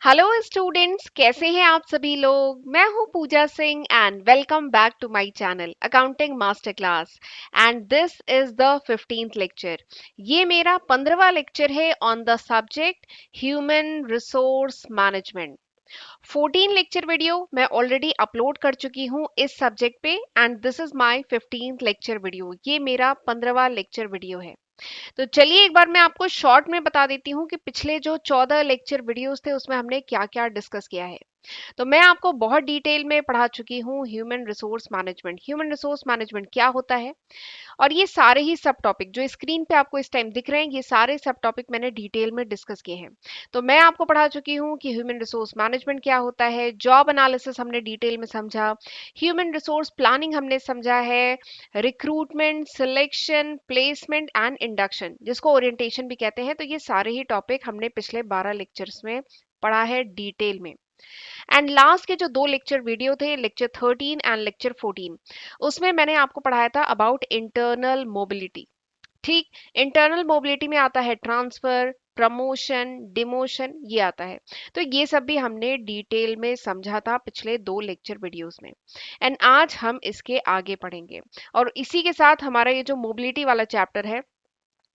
Hello students, कैसे हैं आप सभी लोग। मैं हूं Pooja Singh and welcome back to my channel accounting master class. And this is the 15th lecture. ये मेरा 15वां लेक्चर है on the subject human resource management. 14 lecture video मैं ऑलरेडी अपलोड कर चुकी हूं इस सब्जेक्ट पे and this is my 15th lecture video. ये मेरा 15वां लेक्चर वीडियो है। तो चलिए एक बार मैं आपको शॉर्ट में बता देती हूँ कि पिछले जो 14 लेक्चर वीडियोस थे उसमें हमने क्या क्या डिस्कस किया है। तो मैं आपको बहुत डिटेल में पढ़ा चुकी हूँ human resource management. Human resource management क्या होता है और ये सारे ही सब टॉपिक जो स्क्रीन पे आपको इस टाइम दिख रहे हैं, ये सारे सब टॉपिक मैंने डिटेल में डिस्कस किए हैं। तो मैं आपको पढ़ा चुकी हूँ कि ह्यूमन रिसोर्स मैनेजमेंट क्या होता है, जॉब एनालिसिस हमने डिटेल में समझा, ह्यूमन रिसोर्स प्लानिंग हमने समझा है, recruitment, selection, placement and induction, जिसको ओरिएंटेशन भी कहते हैं। तो ये सारे ही टॉपिक हमने पिछले 12 लेक्चर्स में पढ़ा है डिटेल में। एंड लास्ट के जो दो लेक्चर वीडियो थे, लेक्चर 13 एंड लेक्चर 14, उसमें मैंने आपको पढ़ाया था अबाउट इंटरनल मोबिलिटी। ठीक, इंटरनल मोबिलिटी में आता है ट्रांसफर, प्रमोशन, डिमोशन, ये आता है। तो ये सब भी हमने डिटेल में समझा था पिछले दो लेक्चर वीडियोस में। एंड आज हम इसके आगे पढ़ेंगे और इसी के साथ हमारा ये जो मोबिलिटी वाला चैप्टर है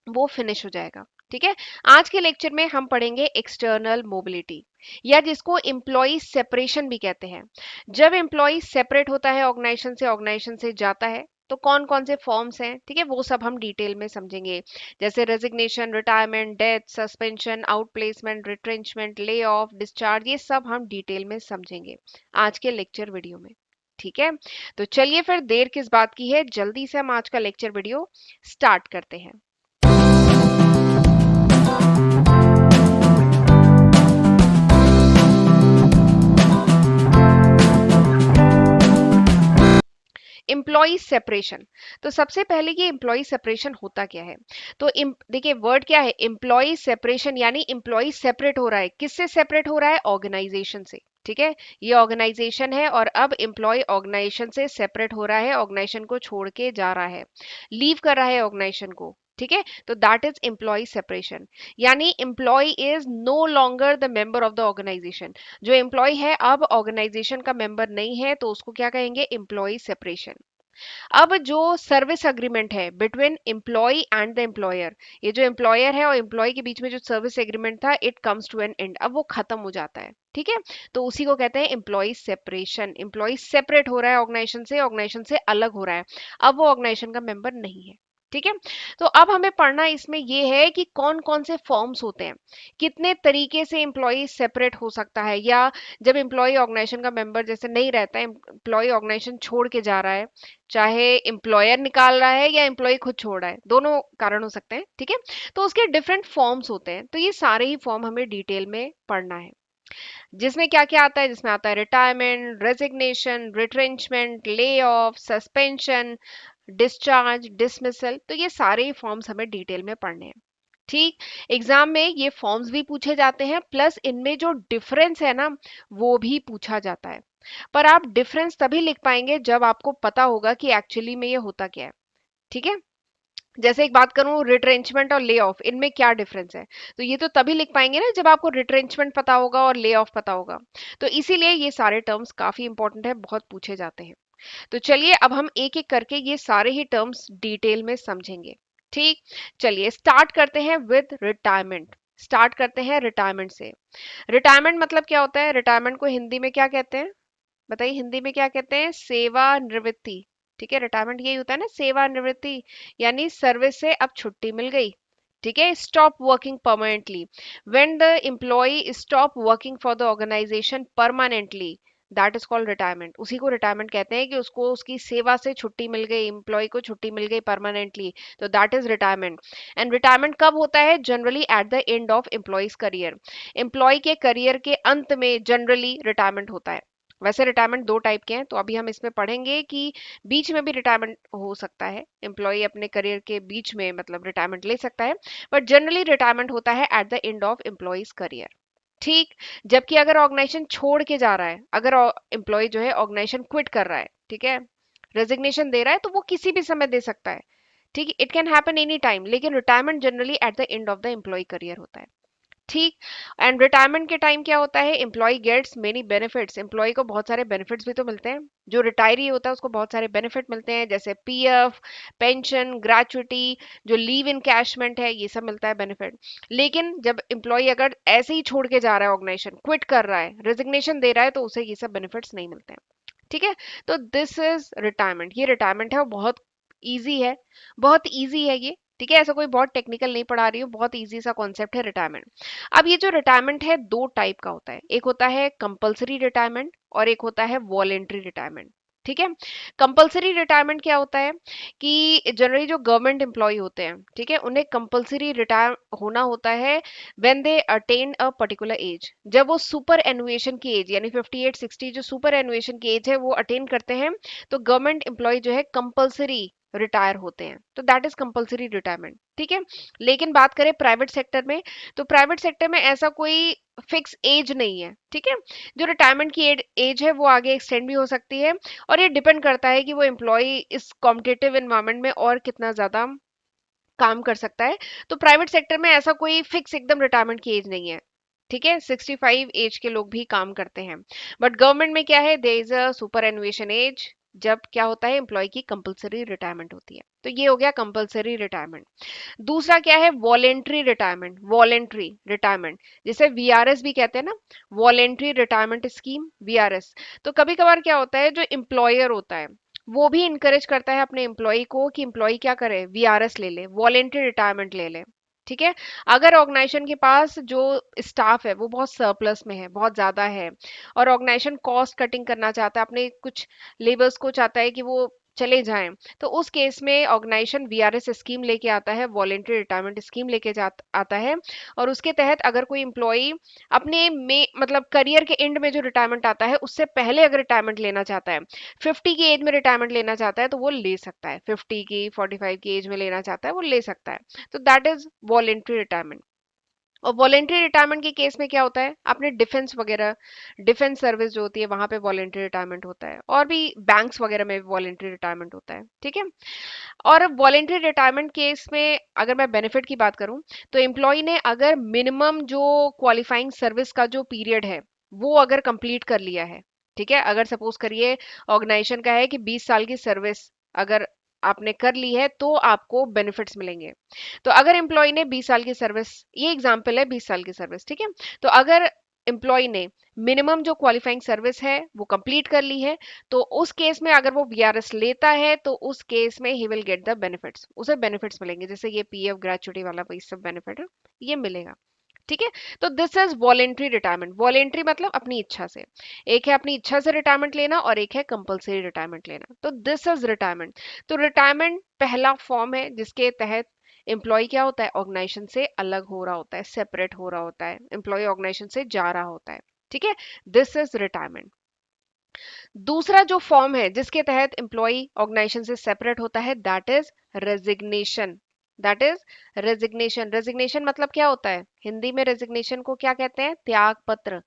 वो फिनिश हो जाएगा। ठीक है, आज के लेक्चर में हम पढ़ेंगे एक्सटर्नल मोबिलिटी, या जिसको एम्प्लॉय सेपरेशन भी कहते हैं। जब एम्प्लॉय सेपरेट होता है ऑर्गेनाइजेशन से जाता है, तो कौन कौन से फॉर्म्स हैं, ठीक है, वो सब हम डिटेल में समझेंगे। जैसे resignation, retirement, death, suspension, out placement, retrenchment, lay off, discharge, ये सब हम डिटेल में समझेंगे आज के लेक्चर वीडियो में। ठीक है, तो चलिए फिर देर किस बात की है, जल्दी से हम आज का लेक्चर वीडियो स्टार्ट करते हैं। Employee separation. तो सबसे पहले ये एम्प्लॉय सेपरेशन होता क्या है। तो देखिए वर्ड क्या है, एम्प्लॉय सेपरेशन, यानी एम्प्लॉय सेपरेट हो रहा है। किससे सेपरेट हो रहा है, ऑर्गेनाइजेशन से। ठीक है, ये ऑर्गेनाइजेशन है और अब एम्प्लॉय ऑर्गेनाइजेशन से सेपरेट हो रहा है, ऑर्गेनाइजेशन को छोड़ के जा रहा है, लीव कर रहा है ऑर्गेनाइजेशन को। ठीक है, तो दैट इज एम्प्लॉय सेपरेशन। यानी employee is no longer the member of the organization. जो एम्प्लॉय है अब ऑर्गेनाइजेशन का मेंबर नहीं है, तो उसको क्या कहेंगे, एम्प्लॉय सेपरेशन। अब जो सर्विस अग्रीमेंट है between employee and the employer, ये जो एम्प्लॉयर है और एम्प्लॉय के बीच में जो सर्विस एग्रीमेंट था, it comes to an end, अब वो खत्म हो जाता है। ठीक है, तो उसी को कहते हैं एम्प्लॉय सेपरेशन। एम्प्लॉय सेपरेट हो रहा है ऑर्गेनाइजेशन से अलग हो रहा है, अब वो ऑर्गेनाइजेशन का मेंबर नहीं है। ठीक है, तो अब हमें पढ़ना इसमें ये है कि कौन कौन से फॉर्म्स होते हैं, कितने तरीके से एम्प्लॉय सेपरेट हो सकता है, या जब एम्प्लॉय ऑर्गेनाइजेशन का मेंबर जैसे नहीं रहता है, एम्प्लॉय ऑर्गेनाइजेशन छोड़ के जा रहा है, चाहे एम्प्लॉयर निकाल रहा है या एम्प्लॉय खुद छोड़ रहा है, दोनों कारण हो सकते हैं। ठीक है, तो उसके डिफरेंट फॉर्म्स होते हैं, तो ये सारे ही फॉर्म हमें डिटेल में पढ़ना है। जिसमें क्या क्या आता है, जिसमें आता है retirement, resignation, retrenchment, lay off, suspension, discharge, dismissal, तो ये सारे ही फॉर्म्स हमें डिटेल में पढ़ने हैं। ठीक, एग्जाम में ये फॉर्म्स भी पूछे जाते हैं, प्लस इनमें जो डिफरेंस है ना, वो भी पूछा जाता है। पर आप डिफरेंस तभी लिख पाएंगे जब आपको पता होगा कि एक्चुअली में ये होता क्या है। ठीक है, जैसे एक बात करूं, रिट्रेंचमेंट और ले ऑफ, इनमें क्या डिफरेंस है, तो ये तो तभी लिख पाएंगे ना जब आपको रिट्रेंचमेंट पता होगा और ले ऑफ पता होगा। तो इसीलिए ये सारे टर्म्स काफी इंपॉर्टेंट है, बहुत पूछे जाते हैं। तो चलिए अब हम एक एक करके ये सारे ही टर्म्स डिटेल में समझेंगे। ठीक, चलिए स्टार्ट करते हैं विद रिटायरमेंट। स्टार्ट करते हैं रिटायरमेंट से। रिटायरमेंट मतलब क्या होता है, रिटायरमेंट को हिंदी में क्या कहते हैं, बताइए हिंदी में क्या कहते हैं, सेवानिवृत्ति। ठीक है, रिटायरमेंट यही होता है ना, सेवानिवृत्ति, यानी सर्विस से अब छुट्टी मिल गई। ठीक है, stop working permanently, when the employee stop working for the organization permanently, that is called retirement. उसी को रिटायरमेंट कहते हैं कि उसको उसकी सेवा से छुट्टी मिल गई, एम्प्लॉय को छुट्टी मिल गई परमानेंटली, तो that is retirement. And retirement कब होता है, generally at the end of employee's career. Employee के करियर के अंत में जनरली रिटायरमेंट होता है। वैसे रिटायरमेंट दो टाइप के हैं, तो अभी हम इसमें पढ़ेंगे कि बीच में भी रिटायरमेंट हो सकता है, एम्प्लॉय अपने करियर के बीच में मतलब रिटायरमेंट ले सकता है, बट जनरली रिटायरमेंट होता है eight the end of employee's career. ठीक, जबकि अगर ऑर्गेनाइजेशन छोड़ के जा रहा है, अगर एम्प्लॉय जो है ऑर्गेनाइजेशन क्विट कर रहा है, ठीक है, रेजिग्नेशन दे रहा है, तो वो किसी भी समय दे सकता है। ठीक, it can happen any time, लेकिन retirement generally at the end of the employ career होता है। ठीक। एंड रिटायरमेंट के टाइम क्या होता है, एम्प्लॉय गेट्स मेनी बेनिफिट्स, एम्प्लॉय को बहुत सारे बेनिफिट्स भी तो मिलते हैं। जो रिटायरी होता है उसको बहुत सारे बेनिफिट मिलते हैं, जैसे पीएफ, पेंशन, ग्रेचुटी, जो लीव इनकैशमेंट है, ये सब मिलता है बेनिफिट। लेकिन जब एम्प्लॉय अगर ऐसे ही छोड़ के जा रहा है, ऑर्गेनाइजेशन क्विट कर रहा है, रेजिग्नेशन दे रहा है, तो उसे ये सब बेनिफिट्स नहीं मिलते हैं। ठीक है। तो दिस इज रिटायरमेंट, ये रिटायरमेंट है, वो बहुत इजी है, बहुत इजी है ये। ठीक है, ऐसा कोई बहुत टेक्निकल नहीं पढ़ा रही हूँ, बहुत इजी सा कॉन्सेप्ट है रिटायरमेंट। अब ये जो रिटायरमेंट है दो टाइप का होता है, एक होता है कंपलसरी रिटायरमेंट और एक होता है वॉलेंट्री रिटायरमेंट। ठीक है। कंपलसरी रिटायरमेंट क्या होता है कि जनरली जो गवर्नमेंट एम्प्लॉय होते हैं, ठीक है, उन्हें कंपलसरी रिटायर होना होता है when they attain a particular age, जब वो सुपर एनुएशन की एज यानी 58-60 जो सुपर एनुएशन की एज है वो अटेन करते हैं, तो गवर्नमेंट एम्प्लॉय जो है कंपलसरी रिटायर होते हैं, तो दैट इज कंपलसरी रिटायरमेंट। ठीक है। लेकिन बात करें प्राइवेट सेक्टर में, तो प्राइवेट सेक्टर में ऐसा कोई फिक्स एज नहीं है। ठीक है। जो रिटायरमेंट की एज है वो आगे एक्सटेंड भी हो सकती है, और ये डिपेंड करता है कि वो एम्प्लॉय इस कॉम्पिटेटिव एनवायरनमेंट में और कितना ज्यादा काम कर सकता है। तो प्राइवेट सेक्टर में ऐसा कोई फिक्स एकदम रिटायरमेंट की एज नहीं है। ठीक है, 65 एज के लोग भी काम करते हैं। बट गवर्नमेंट में क्या है, there is a superannuation age, जब क्या होता है, एम्प्लॉय की कंपलसरी रिटायरमेंट होती है। तो ये हो गया कंपलसरी रिटायरमेंट। दूसरा क्या है, वॉलेंट्री रिटायरमेंट। वॉलेंट्री रिटायरमेंट जिसे वीआरएस भी कहते हैं ना, वॉलेंट्री रिटायरमेंट स्कीम, वीआरएस। तो कभी कभार क्या होता है, जो एम्प्लॉयर होता है वो भी इनकरेज करता है अपने एम्प्लॉय को कि एम्प्लॉय क्या करे, वीआरएस ले ले, वॉलेंट्री रिटायरमेंट ले ले। ठीक है। अगर ऑर्गेनाइजेशन के पास जो स्टाफ है वो बहुत सरप्लस में है, बहुत ज्यादा है, और ऑर्गेनाइजेशन कॉस्ट कटिंग करना चाहता है, अपने कुछ लेबर्स को चाहता है कि वो चले जाएं, तो उस केस में ऑर्गेनाइजेशन वीआरएस स्कीम लेके आता है, वॉलेंट्री रिटायरमेंट स्कीम लेके आता है। और उसके तहत अगर कोई एम्प्लॉय अपने में मतलब करियर के एंड में जो रिटायरमेंट आता है उससे पहले अगर रिटायरमेंट लेना चाहता है, 50 की एज में रिटायरमेंट लेना चाहता है, तो वो ले सकता है, 50 की 45 की एज में लेना चाहता है वो ले सकता है। तो दैट इज वॉलेंट्री रिटायरमेंट। और वॉलेंट्री रिटायरमेंट के केस में क्या होता है, आपने डिफेंस वगैरह, डिफेंस सर्विस जो होती है वहां पे वॉलेंट्री रिटायरमेंट होता है, और भी बैंक्स वगैरह में वॉलेंट्री रिटायरमेंट होता है। ठीक है। और वॉलेंट्री रिटायरमेंट केस में अगर मैं बेनिफिट की बात करूं, तो एम्प्लॉय ने अगर मिनिमम जो क्वालिफाइंग सर्विस का जो पीरियड है वो अगर कंप्लीट कर लिया है, ठीक है, अगर सपोज करिए ऑर्गेनाइजेशन का है कि 20 साल की सर्विस अगर आपने कर ली है तो आपको बेनिफिट्स मिलेंगे। तो अगर एम्प्लॉय ने 20 साल की सर्विस, ये एग्जांपल है 20 साल की सर्विस, ठीक है, तो अगर एम्प्लॉय ने मिनिमम जो क्वालिफाइंग सर्विस है वो कंप्लीट कर ली है, तो उस केस में अगर वो वीआरएस लेता है तो उस केस में he will get the benefits, उसे बेनिफिट्स मिलेंगे, जैसे ये पीएफ ग्रेचुटी वाला वही सब बेनिफिट है, ये मिलेगा। ठीक है। तो this is voluntary retirement. Voluntary मतलब अपनी इच्छा से, एक है अपनी इच्छा से रिटायरमेंट लेना और एक है कंपलसरी रिटायरमेंट लेना। तो दिस इज रिटायरमेंट। तो रिटायरमेंट पहला फॉर्म है जिसके तहत एम्प्लॉय क्या होता है, ऑर्गेनाइजेशन से अलग हो रहा होता है, सेपरेट हो रहा होता है, एम्प्लॉय ऑर्गेनाइजेशन से जा रहा होता है। ठीक है। This is retirement. दूसरा जो फॉर्म है जिसके तहत एम्प्लॉय ऑर्गेनाइजेशन से सेपरेट होता है, that is resignation. That is resignation. Resignation मतलब क्या होता है, हिंदी में रेजिग्नेशन को क्या कहते हैं, त्याग पत्र।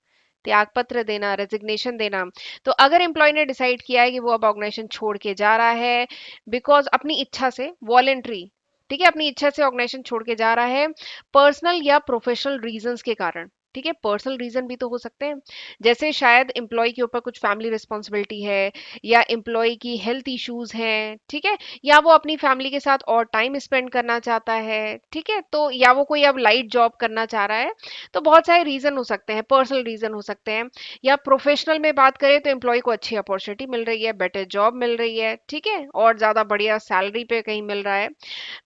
त्याग पत्र देना, रेजिग्नेशन देना। तो अगर एम्प्लॉय ने डिसाइड किया है कि वो अब ऑर्गेनाइजेशन छोड़ के जा रहा है, बिकॉज अपनी इच्छा से, वॉलेंट्री, ठीक है, अपनी इच्छा से ऑर्गेनाइजेशन छोड़ के जा रहा है, पर्सनल या प्रोफेशनल रीजंस के कारण। ठीक है, पर्सनल रीजन भी तो हो सकते हैं, जैसे शायद एम्प्लॉय के ऊपर कुछ फैमिली रिस्पॉन्सिबिलिटी है, या एम्प्लॉय की हेल्थ इश्यूज हैं, ठीक है, या वो अपनी फैमिली के साथ और टाइम स्पेंड करना चाहता है, ठीक है, तो या वो कोई अब लाइट जॉब करना चाह रहा है। तो बहुत सारे रीजन हो सकते हैं, पर्सनल रीजन हो सकते हैं। या प्रोफेशनल में बात करें तो एम्प्लॉय को अच्छी अपॉर्चुनिटी मिल रही है, बेटर जॉब मिल रही है, ठीक है, और ज्यादा बढ़िया सैलरी पे कहीं मिल रहा है।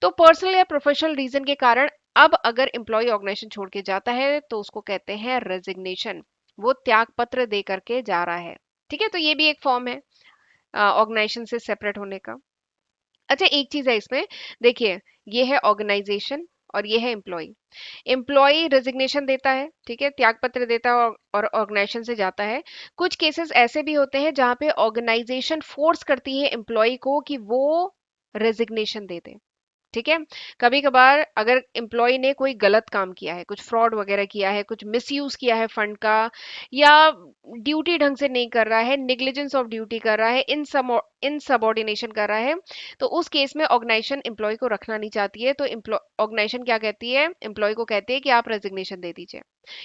तो पर्सनल या प्रोफेशनल रीजन के कारण अब अगर एम्प्लॉय ऑर्गेनाइजेशन छोड़ के जाता है तो उसको कहते हैं रेजिग्नेशन, वो त्याग पत्र दे करके जा रहा है। ठीक है, तो ये भी एक फॉर्म है ऑर्गेनाइजेशन से सेपरेट होने का। अच्छा, एक चीज है इसमें, देखिए, ये है ऑर्गेनाइजेशन और ये है एम्प्लॉय। एम्प्लॉय रेजिग्नेशन देता है, ठीक है, त्याग पत्र देता है और ऑर्गेनाइजेशन से जाता है। कुछ केसेस ऐसे भी होते हैं जहां पे ऑर्गेनाइजेशन फोर्स करती है एम्प्लॉय को कि वो रेजिग्नेशन दे दे। ठीक है। कभी कभार अगर एम्प्लॉय ने कोई गलत काम किया है, कुछ फ्रॉड वगैरह किया है, कुछ मिसयूज किया है फंड का, या ड्यूटी ढंग से नहीं कर रहा है, निग्लिजेंस ऑफ ड्यूटी कर रहा है, इन सबॉर्डिनेशन कर रहा है, तो उस केस में ऑर्गेनाइजेशन एम्प्लॉय को रखना नहीं चाहती है। तो ऑर्गेनाइजेशन क्या कहती है, एम्प्लॉय को कहती है कि आप रेजिग्नेशन दे दीजिए,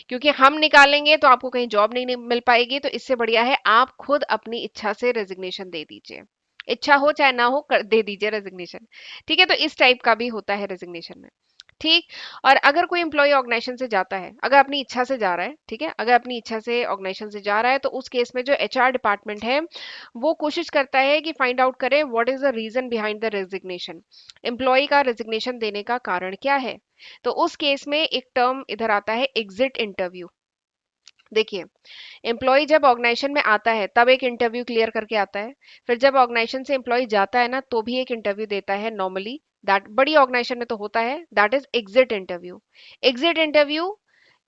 क्योंकि हम निकालेंगे तो आपको कहीं जॉब नहीं मिल पाएगी, तो इससे बढ़िया है आप खुद अपनी इच्छा से रेजिग्नेशन दे दीजिए। इच्छा हो चाहे ना हो दे दीजिए रेजिग्नेशन। ठीक है, तो इस टाइप का भी होता है रेजिग्नेशन में। ठीक। और अगर कोई एम्प्लॉय ऑर्गेनाइजेशन से जाता है, अगर अपनी इच्छा से जा रहा है, ठीक है, अगर अपनी इच्छा से ऑर्गेनाइजेशन से जा रहा है, तो उस केस में जो एचआर डिपार्टमेंट है वो कोशिश करता है कि फाइंड आउट करे what is the reason behind the resignation, employee का रेजिग्नेशन देने का कारण क्या है। तो उस केस में एक टर्म इधर आता है एग्जिट इंटरव्यू। देखिए, एम्प्लॉय जब ऑर्गेनाइजेशन में आता है तब एक इंटरव्यू क्लियर करके आता है, फिर जब ऑर्गेनाइजेशन से एम्प्लॉय जाता है ना तो भी एक इंटरव्यू देता है नॉर्मली, दैट बड़ी ऑर्गेनाइजेशन में तो होता है, that is exit interview. Exit interview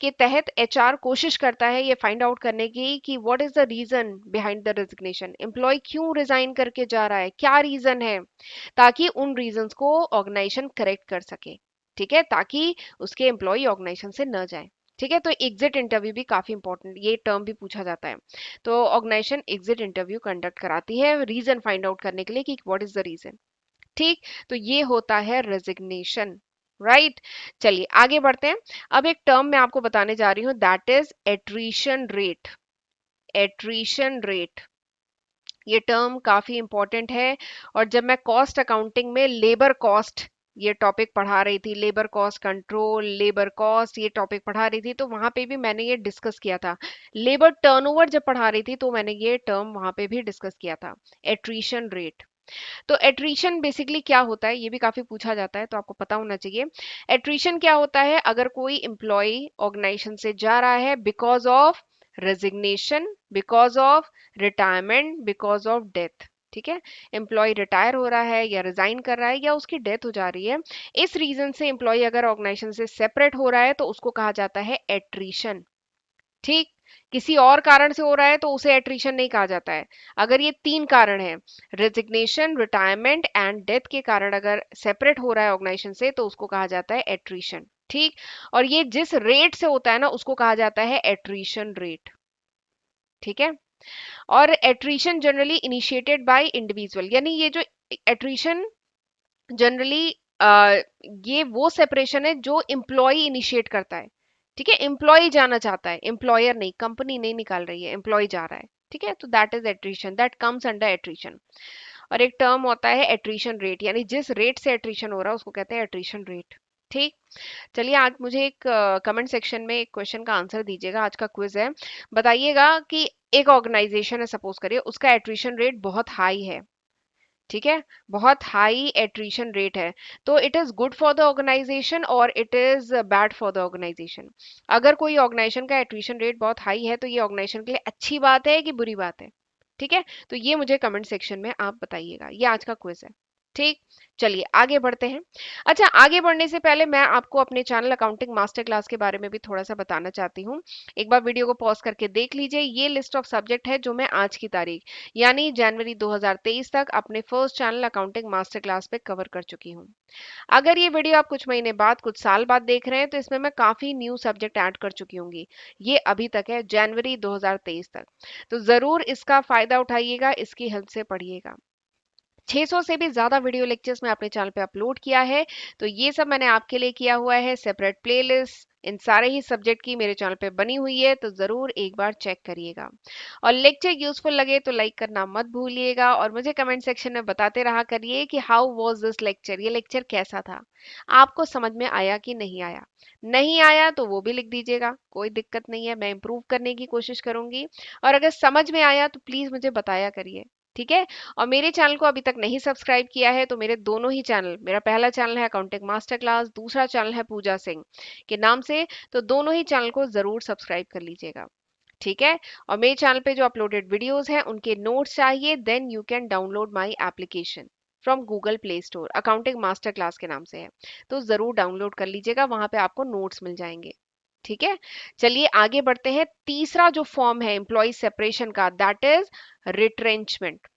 के तहत एचआर कोशिश करता है ये फाइंड आउट करने की कि what is the reason behind the resignation, employee क्यों रिजाइन करके जा रहा है, क्या रीजन है, ताकि उन रीजंस को ऑर्गेनाइजेशन करेक्ट कर सके। ठीक है, ताकि उसके एम्प्लॉय ऑर्गेनाइजेशन से न जाए। ठीक है, तो एग्जिट इंटरव्यू भी काफी इंपॉर्टेंट, ये टर्म भी पूछा जाता है। तो ऑर्गेनाइजेशन एग्जिट इंटरव्यू कंडक्ट कराती है रीजन फाइंड आउट करने के लिए कि व्हाट इज द रीजन। ठीक। तो ये होता है रेजिग्नेशन। राइट। चलिए आगे बढ़ते हैं। अब एक टर्म मैं आपको बताने जा रही हूँ, that is attrition rate. Attrition rate, ये टर्म काफी इंपॉर्टेंट है। और जब मैं कॉस्ट अकाउंटिंग में लेबर कॉस्ट ये टॉपिक पढ़ा रही थी, labour cost control, labour cost ये टॉपिक पढ़ा रही थी, तो वहां पे भी मैंने ये डिस्कस किया था। लेबर टर्नओवर जब पढ़ा रही थी तो मैंने ये टर्म वहां पे भी डिस्कस किया था, एट्रीशन रेट। तो एट्रीशन बेसिकली क्या होता है, ये भी काफी पूछा जाता है, तो आपको पता होना चाहिए। एट्रीशन क्या होता है, अगर कोई एम्प्लॉय ऑर्गेनाइजेशन से जा रहा है because of resignation, because of retirement, because of death. ठीक है, एम्प्लॉय रिटायर हो रहा है या रिजाइन कर रहा है या उसकी डेथ हो जा रही है, इस रीजन से एम्प्लॉय अगर ऑर्गेनाइजेशन से सेपरेट हो रहा है तो उसको कहा जाता है एट्रीशन। ठीक। किसी और कारण से हो रहा है तो उसे एट्रीशन नहीं कहा जाता है। अगर ये तीन कारण है, रेजिग्नेशन, रिटायरमेंट एंड डेथ के कारण अगर सेपरेट हो रहा है ऑर्गेनाइजेशन से तो उसको कहा जाता है एट्रीशन। ठीक। और ये जिस रेट से होता है ना उसको कहा जाता है एट्रीशन रेट। ठीक है। और attrition generally initiated by individual, यानी ये जो एट्रीशन जनरली ये वो सेपरेशन है जो एम्प्लॉय इनिशिएट करता है। ठीक है, एम्प्लॉय जाना चाहता है, एम्प्लॉयर नहीं, कंपनी नहीं निकाल रही है, एम्प्लॉय जा रहा है। ठीक है, तो that is attrition, that comes under attrition. और एक टर्म होता है एट्रीशन रेट, यानी जिस रेट से एट्रीशन हो रहा है उसको कहते हैं एट्रीशन रेट। ठीक। चलिए आज मुझे एक कमेंट सेक्शन में एक क्वेश्चन का आंसर दीजिएगा, आज का क्विज है। बताइएगा कि एक ऑर्गेनाइजेशन है, सपोज करिए उसका एट्रिशन रेट बहुत हाई है। ठीक है, बहुत हाई एट्रिशन रेट है, तो it is good for the organization और it is bad for the organization. अगर कोई ऑर्गेनाइजेशन का एट्रिशन रेट बहुत हाई है तो ये ऑर्गेनाइजेशन के लिए अच्छी बात है कि बुरी बात है। ठीक है, तो ये मुझे कमेंट सेक्शन में आप बताइएगा, ये आज का क्विज है। ठीक। चलिए आगे बढ़ते हैं। अच्छा, आगे बढ़ने से पहले मैं आपको अपने चैनल अकाउंटिंग मास्टर क्लास के बारे में भी थोड़ा सा बताना चाहती हूँ। एक बार वीडियो को पॉज करके देख लीजिए, ये लिस्ट ऑफ सब्जेक्ट है जो मैं आज की तारीख यानी जनवरी 2023 तक अपने first channel accounting master class पे कवर कर चुकी हूँ। अगर ये वीडियो आप कुछ महीने बाद, कुछ साल बाद देख रहे हैं तो इसमें मैं काफी न्यू सब्जेक्ट ऐड कर चुकी होंगी। ये अभी तक है जनवरी 2023 तक, तो जरूर इसका फायदा उठाइएगा, इसकी हेल्प से पढ़िएगा। 600 से भी ज्यादा वीडियो लेक्चर्स मैं अपने चैनल पे अपलोड किया है, तो ये सब मैंने आपके लिए किया हुआ है, सेपरेट प्लेलिस्ट इन सारे ही सब्जेक्ट की मेरे चैनल पे बनी हुई है, तो जरूर एक बार चेक करिएगा। और लेक्चर यूजफुल लगे तो लाइक करना मत भूलिएगा और मुझे कमेंट सेक्शन में बताते रहा करिए कि हाउ वाज दिस लेक्चर, ये लेक्चर कैसा था, आपको समझ में आया कि नहीं आया। नहीं आया तो वो भी लिख दीजिएगा, कोई दिक्कत नहीं है, मैं इम्प्रूव करने की कोशिश करूंगी। और अगर समझ में आया तो प्लीज मुझे बताया करिए। ठीक है। और मेरे चैनल को अभी तक नहीं सब्सक्राइब किया है तो मेरे दोनों ही चैनल, मेरा पहला चैनल है अकाउंटिंग मास्टर क्लास, दूसरा चैनल है पूजा सिंह के नाम से, तो दोनों ही चैनल को जरूर सब्सक्राइब कर लीजिएगा। ठीक है। और मेरे चैनल पे जो अपलोडेड वीडियोस हैं उनके नोट्स चाहिए, then you can download my application from Google Play Store, accounting master class के नाम से है, तो जरूर डाउनलोड कर लीजिएगा, वहां पे आपको नोट्स मिल जाएंगे। ठीक है। चलिए आगे बढ़ते हैं। तीसरा जो फॉर्म है एम्प्लॉय सेपरेशन का, that is retrenchment.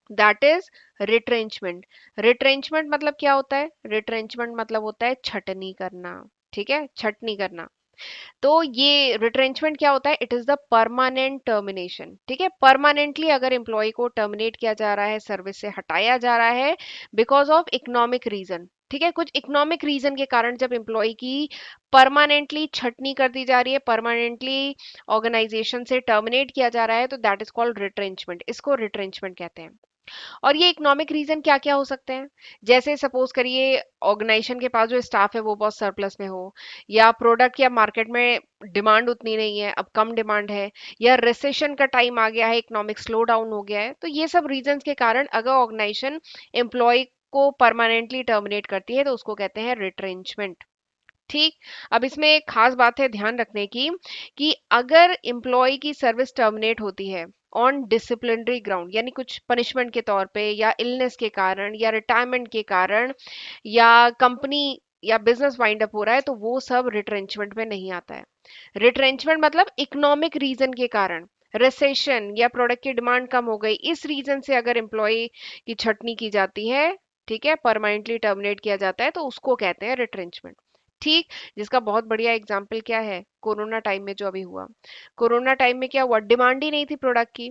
That is retrenchment. Retrenchment मतलब क्या होता है? रिट्रेंचमेंट मतलब होता है छटनी करना। ठीक है, छटनी करना। तो ये रिट्रेंचमेंट क्या होता है? It is the permanent termination. ठीक है, परमानेंटली अगर एम्प्लॉय को टर्मिनेट किया जा रहा है, सर्विस से हटाया जा रहा है बिकॉज ऑफ इकोनॉमिक रीजन। ठीक है, कुछ इकोनॉमिक रीजन के कारण जब एम्प्लॉय की परमानेंटली छटनी कर दी जा रही है, परमानेंटली ऑर्गेनाइजेशन से टर्मिनेट किया जा रहा है, तो दैट इज कॉल्ड रिट्रेंचमेंट। इसको रिट्रेंचमेंट कहते हैं। और ये इकोनॉमिक रीजन क्या क्या हो सकते हैं? जैसे सपोज करिए ऑर्गेनाइजेशन के पास जो स्टाफ है वो बहुत सरप्लस में हो, या प्रोडक्ट या मार्केट में डिमांड उतनी नहीं है, अब कम डिमांड है, या रिसेशन का टाइम आ गया है, इकोनॉमिक स्लो डाउन हो गया है। तो ये सब रीजंस के कारण अगर ऑर्गेनाइजेशन एम्प्लॉय को परमानेंटली टर्मिनेट करती है तो उसको कहते हैं रिट्रेंचमेंट। ठीक। अब इसमें एक खास बात है ध्यान रखने की, कि अगर एम्प्लॉय की सर्विस टर्मिनेट होती है ऑन डिसिप्लिनरी ग्राउंड, यानी कुछ पनिशमेंट के तौर पे, या इलनेस के कारण, या रिटायरमेंट के कारण, या कंपनी या बिजनेस वाइंड अप हो रहा है, तो वो सब रिट्रेंचमेंट में नहीं आता है। रिट्रेंचमेंट मतलब इकोनॉमिक रीजन के कारण, रिसेशन या प्रोडक्ट की डिमांड कम हो गई, इस रीजन से अगर एम्प्लॉय की छटनी की जाती है, ठीक है, परमानेंटली टर्मिनेट किया जाता है, तो उसको कहते हैं रिट्रेंचमेंट। ठीक। जिसका बहुत बढ़िया एग्जाम्पल क्या है? कोरोना टाइम में जो अभी हुआ। कोरोना टाइम में क्या हुआ? डिमांड ही नहीं थी प्रोडक्ट की,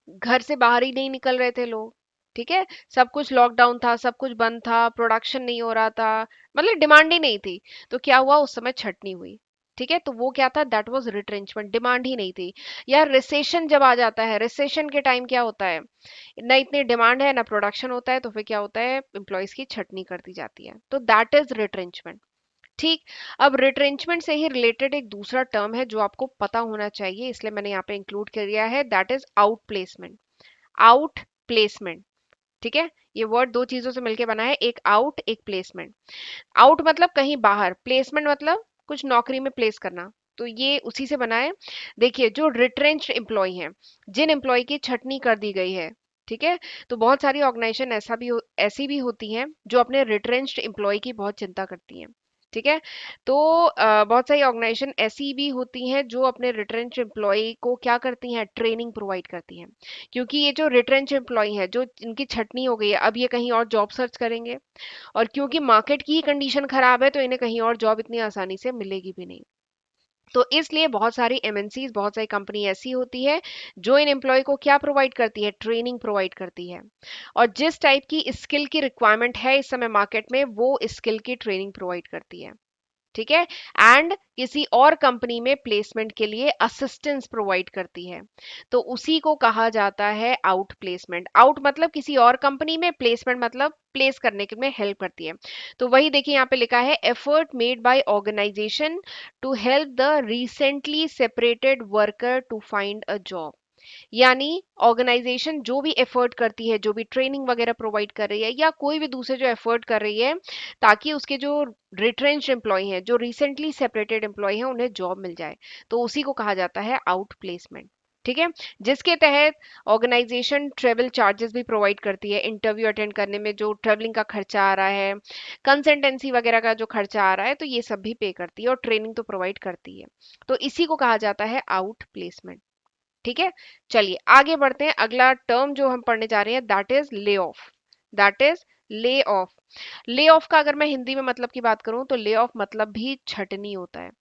घर से बाहर ही नहीं निकल रहे थे लोग। ठीक है, सब कुछ लॉकडाउन था, सब कुछ बंद था, प्रोडक्शन नहीं हो रहा था, मतलब डिमांड ही नहीं थी। तो क्या हुआ उस समय? छटनी हुई। ठीक है, तो वो क्या था? दैट वाज रिट्रेंचमेंट, डिमांड ही नहीं थी। या रिसेशन जब आ जाता है, रिसेशन के टाइम क्या होता है? ना इतनी डिमांड है ना प्रोडक्शन होता है, तो फिर क्या होता है? एम्प्लॉयज की छटनी कर दी जाती है। तो दैट इज रिट्रेंचमेंट। ठीक। अब रिट्रेंचमेंट से ही रिलेटेड एक दूसरा टर्म है जो आपको पता होना चाहिए, इसलिए मैंने यहाँ पे इंक्लूड कर दिया है, that is out placement. Out placement. ठीक है, ये वर्ड दो चीजों से मिलकर बना है, एक आउट एक प्लेसमेंट। आउट मतलब कहीं बाहर, प्लेसमेंट मतलब कुछ नौकरी में प्लेस करना। तो ये उसी से बना है। देखिए, जो रिट्रेंच्ड एम्प्लॉय हैं, जिन एम्प्लॉय की छटनी कर दी गई है, ठीक है, तो बहुत सारी ऑर्गेनाइजेशन ऐसी भी होती हैं जो अपने रिट्रेंच्ड एम्प्लॉय की बहुत चिंता करती हैं। ठीक है, तो बहुत सारी ऑर्गेनाइजेशन ऐसी भी होती हैं जो अपने रिट्रेंच एम्प्लॉय को क्या करती हैं? ट्रेनिंग प्रोवाइड करती हैं। क्योंकि ये जो रिट्रेंच एम्प्लॉय है, जो इनकी छटनी हो गई है, अब ये कहीं और जॉब सर्च करेंगे, और क्योंकि मार्केट की ही कंडीशन खराब है, तो इन्हें कहीं और जॉब इतनी आसानी से मिलेगी भी नहीं। तो इसलिए बहुत सारी एमएनसीज, बहुत सारी कंपनी ऐसी होती है जो इन एम्प्लॉय को क्या प्रोवाइड करती है? ट्रेनिंग प्रोवाइड करती है। और जिस टाइप की स्किल की रिक्वायरमेंट है इस समय मार्केट में, वो स्किल की ट्रेनिंग प्रोवाइड करती है। ठीक है, एंड किसी और कंपनी में प्लेसमेंट के लिए असिस्टेंस प्रोवाइड करती है। तो उसी को कहा जाता है आउट प्लेसमेंट। आउट मतलब किसी और कंपनी में, प्लेसमेंट मतलब प्लेस करने के में हेल्प करती है। तो वही देखिए यहाँ पे लिखा है, effort made by organization to help the recently separated worker to find a job. यानी ऑर्गेनाइजेशन जो भी एफर्ट करती है, जो भी ट्रेनिंग वगैरह प्रोवाइड कर रही है, या कोई भी दूसरे जो एफर्ट कर रही है, ताकि उसके जो रिट्रेंच एम्प्लॉय हैं, जो रिसेंटली सेपरेटेड एम्प्लॉय हैं, उन्हें जॉब मिल जाए, तो उसी को कहा जाता है आउट प्लेसमेंट। ठीक है, जिसके तहत ऑर्गेनाइजेशन ट्रेवल चार्जेस भी प्रोवाइड करती है। इंटरव्यू अटेंड करने में जो ट्रेवलिंग का खर्चा आ रहा है, कंसल्टेंसी वगैरह का जो खर्चा आ रहा है, तो ये सब भी पे करती है, और ट्रेनिंग तो प्रोवाइड करती है। तो इसी को कहा जाता है आउट प्लेसमेंट। ठीक है, चलिए आगे बढ़ते हैं। अगला टर्म जो हम पढ़ने जा रहे हैं, that is lay off. That is lay off. Lay off का अगर मैं हिंदी में मतलब की बात करूं, तो ले ऑफ मतलब भी छटनी होता है।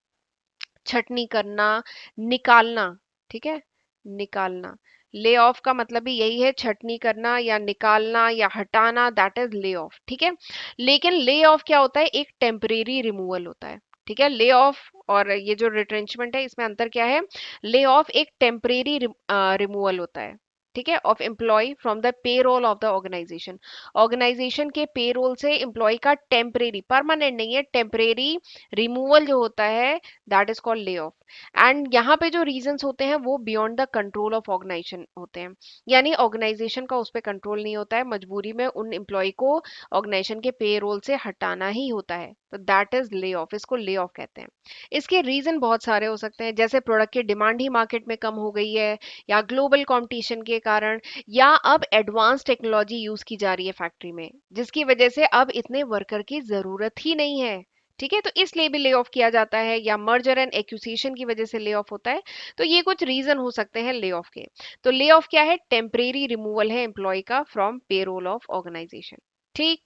छटनी करना, निकालना। ठीक है, निकालना। ले ऑफ का मतलब भी यही है, छटनी करना या निकालना या हटाना, दैट इज ले ऑफ। ठीक है, लेकिन ले ऑफ क्या होता है? एक टेम्परेरी रिमूवल होता है। ठीक है, ले ऑफ और ये जो रिट्रेंचमेंट है, इसमें अंतर क्या है? ले ऑफ एक टेम्परेरी रिमूवल होता है, ठीक है, of employ from the payroll of the organization. Organization के पेरोल से एम्प्लॉय का टेम्परेरी, परमानेंट नहीं है, टेम्परेरी रिमूवल जो होता है, that is called lay off. And यहाँ पे जो रीजंस होते हैं वो beyond the control of organization होते हैं। यानी ऑर्गेनाइजेशन का उस पर कंट्रोल नहीं होता है, मजबूरी में उन एम्प्लॉय को ऑर्गेनाइजेशन के पेरोल से हटाना ही होता है, तो दैट इज ले ऑफ। इसको ले ऑफ कहते हैं। इसके रीजन बहुत सारे हो सकते हैं, जैसे प्रोडक्ट की डिमांड ही मार्केट में कम हो गई है, या ग्लोबल कंपटीशन के कारण, या अब एडवांस टेक्नोलॉजी यूज की जा रही है फैक्ट्री में, जिसकी वजह से अब इतने वर्कर की जरूरत ही नहीं है। ठीक है, तो इसलिए भी ले ऑफ किया जाता है, या मर्जर एंड एक्विजिशन की वजह से ले ऑफ होता है। तो ये कुछ रीजन हो सकते हैं ले ऑफ के। तो ले ऑफ क्या है? टेम्परेरी रिमूवल है एम्प्लॉय का फ्रॉम पेरोल ऑफ ऑर्गेनाइजेशन। ठीक।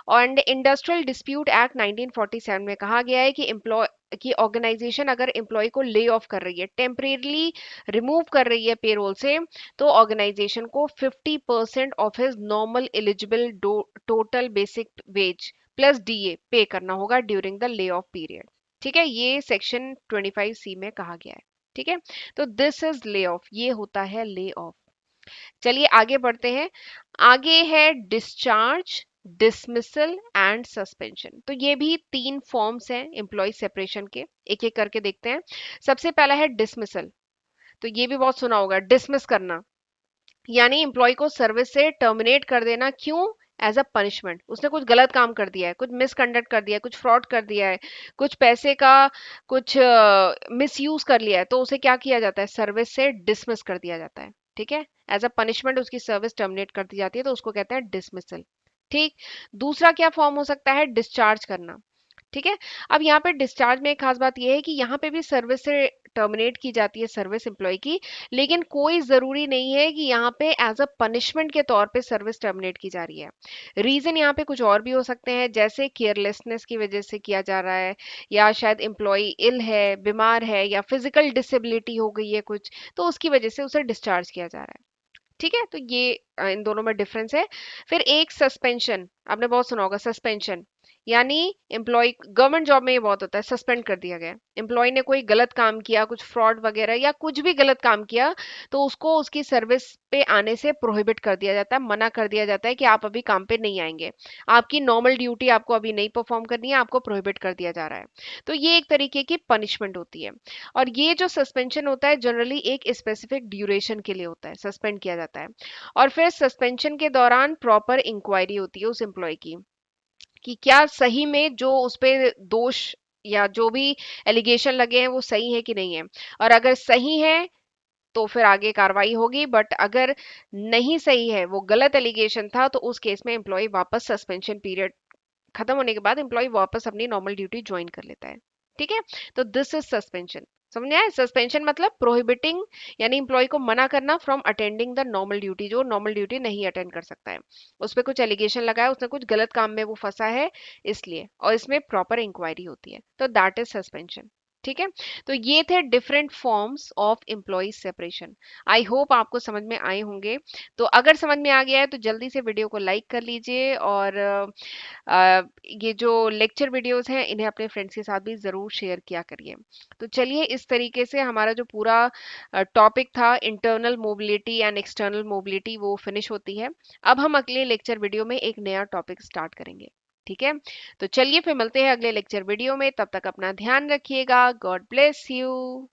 और इंडस्ट्रियल डिस्प्यूट एक्ट 1947 में कहा गया है कि एम्प्लॉय कि ऑर्गेनाइजेशन अगर एम्प्लॉय को ले ऑफ कर रही है, टेम्परेरली रिमूव कर रही है पेरोल से, तो ऑर्गेनाइजेशन को 50% of his normal eligible total basic veg plus DA पे करना होगा during the lay off period. ठीक है, ये सेक्शन 25C में कहा गया है। ठीक है, तो दिस इज ले ऑफ, ये होता है ले ऑफ। चलिए आगे बढ़ते हैं। आगे है डिस्चार्ज, डिसमिसल एंड सस्पेंशन। तो ये भी तीन फॉर्म्स हैं एम्प्लॉय सेपरेशन के, एक एक करके देखते हैं। सबसे पहला है डिसमिसल। तो ये भी बहुत सुना होगा, डिसमिस करना, यानी एम्प्लॉय को सर्विस से टर्मिनेट कर देना। क्यों? एज अ पनिशमेंट, उसने कुछ गलत काम कर दिया है, कुछ मिसकंडक्ट कर दिया है, कुछ फ्रॉड कर दिया है, कुछ पैसे का कुछ मिसयूज कर लिया है, तो उसे क्या किया जाता है? सर्विस से डिसमिस कर दिया जाता है। ठीक है, एज अ पनिशमेंट उसकी सर्विस टर्मिनेट कर दी जाती है, तो उसको कहते हैं डिसमिसल। ठीक। दूसरा क्या फॉर्म हो सकता है? डिस्चार्ज करना। ठीक है, अब यहाँ पे डिस्चार्ज में एक खास बात यह है कि यहाँ पे भी सर्विस से टर्मिनेट की जाती है सर्विस एम्प्लॉय की, लेकिन कोई जरूरी नहीं है कि यहाँ पे एज अ पनिशमेंट के तौर पे सर्विस टर्मिनेट की जा रही है। रीजन यहाँ पे कुछ और भी हो सकते हैं, जैसे केयरलेसनेस की वजह से किया जा रहा है, या शायद एम्प्लॉय इल है, बीमार है, या फिजिकल डिसेबिलिटी हो गई है कुछ, तो उसकी वजह से उसे डिस्चार्ज किया जा रहा है। ठीक है, तो ये इन दोनों में डिफरेंस है। फिर एक सस्पेंशन, आपने बहुत सुना होगा सस्पेंशन, यानी एम्प्लॉय, गवर्नमेंट जॉब में ये बहुत होता है, सस्पेंड कर दिया गया। एम्प्लॉय ने कोई गलत काम किया, कुछ फ्रॉड वगैरह या कुछ भी गलत काम किया, तो उसको उसकी सर्विस पे आने से प्रोहिबिट कर दिया जाता है, मना कर दिया जाता है कि आप अभी काम पे नहीं आएंगे, आपकी नॉर्मल ड्यूटी आपको अभी नहीं परफॉर्म करनी है, आपको प्रोहिबिट कर दिया जा रहा है। तो ये एक तरीके की पनिशमेंट होती है। और ये जो सस्पेंशन होता है जनरली एक स्पेसिफिक ड्यूरेशन के लिए होता है, सस्पेंड किया जाता है। और फिर सस्पेंशन के दौरान प्रॉपर इंक्वायरी होती है उस एम्प्लॉय की, कि क्या सही में जो उस पे दोष या जो भी एलिगेशन लगे हैं वो सही है कि नहीं है। और अगर सही है तो फिर आगे कार्रवाई होगी, बट अगर नहीं सही है, वो गलत एलिगेशन था, तो उस केस में एम्प्लॉय वापस सस्पेंशन पीरियड खत्म होने के बाद एम्प्लॉय वापस अपनी नॉर्मल ड्यूटी ज्वाइन कर लेता है। ठीक है, तो दिस इज सस्पेंशन। समझ में आया? सस्पेंशन मतलब प्रोहिबिटिंग, यानी एम्प्लॉय को मना करना from attending the normal duty, जो नॉर्मल ड्यूटी नहीं अटेंड कर सकता है। उस पर कुछ एलिगेशन लगा है, उसने कुछ गलत काम में वो फंसा है इसलिए, और इसमें प्रॉपर इंक्वायरी होती है, तो दैट इज सस्पेंशन। ठीक है, तो ये थे different forms of employ separation. I hope आपको समझ में आए होंगे। तो अगर समझ में आ गया है तो जल्दी से वीडियो को लाइक कर लीजिए, और ये जो लेक्चर वीडियोस हैं इन्हें अपने फ्रेंड्स के साथ भी ज़रूर शेयर किया करिए। तो चलिए, इस तरीके से हमारा जो पूरा टॉपिक था internal mobility and external mobility वो फिनिश होती है। अब हम अगले लेक्चर वीडियो में एक नया टॉपिक स्टार्ट करेंगे। ठीक है, तो चलिए फिर मिलते हैं अगले लेक्चर वीडियो में, तब तक अपना ध्यान रखिएगा। God bless you.